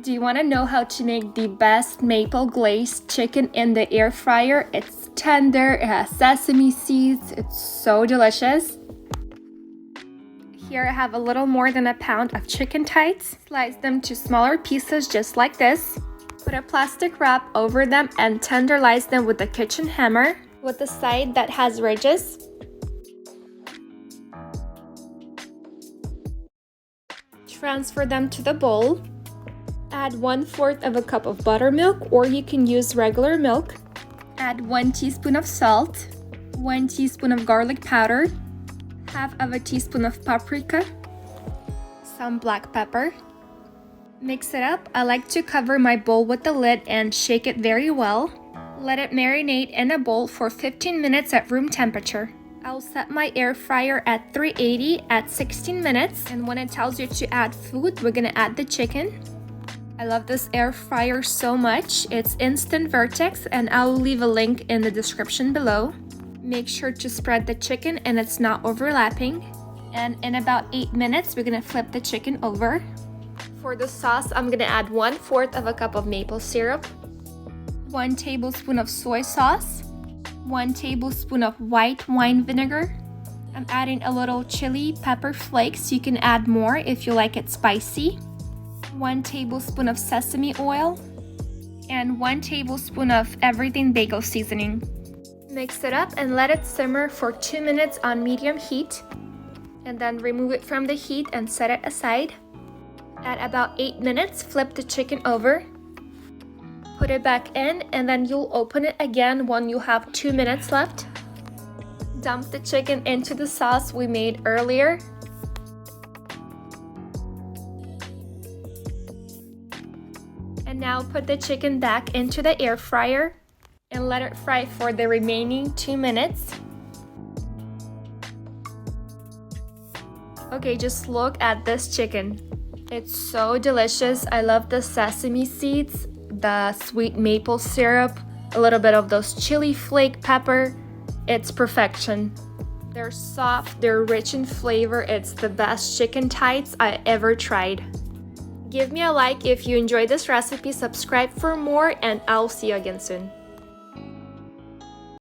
Do you want to know how to make the best maple glazed chicken in the air fryer? It's tender, it has sesame seeds, it's so delicious. Here I have a little more than a pound of chicken thighs. Slice them to smaller pieces just like this. Put a plastic wrap over them and tenderize them with a kitchen hammer with the side that has ridges. Transfer them to the bowl. Add 1/4 of a cup of buttermilk, or you can use regular milk. Add 1 teaspoon of salt, 1 teaspoon of garlic powder, half of a teaspoon of paprika, some black pepper. Mix it up. I like to cover my bowl with the lid and shake it very well. Let it marinate in a bowl for 15 minutes at room temperature. I'll set my air fryer at 380 at 16 minutes, and when it tells you to add food, we're gonna add the chicken. I love this air fryer so much. It's Instant Vertex, and I'll leave a link in the description below. Make sure to spread the chicken and it's not overlapping. And in about 8 minutes, we're gonna flip the chicken over. For the sauce, I'm gonna add 1/4 of a cup of maple syrup, 1 tablespoon of soy sauce, 1 tablespoon of white wine vinegar. I'm adding a little chili pepper flakes. You can add more if you like it spicy. 1 tablespoon of sesame oil, and 1 tablespoon of everything bagel seasoning. Mix it up and let it simmer for 2 minutes on medium heat, and then remove it from the heat and set it aside. At about 8 minutes, flip the chicken over. Put it back in, and then you'll open it again when you have 2 minutes left. Dump the chicken into the sauce we made earlier. And now put the chicken back into the air fryer and let it fry for the remaining 2 minutes. Okay, just look at this chicken. It's so delicious. I love the sesame seeds, the sweet maple syrup, a little bit of those chili flake pepper. It's perfection. They're soft, they're rich in flavor. It's the best chicken thighs I ever tried. Give me a like if you enjoyed this recipe, subscribe for more, and I'll see you again soon.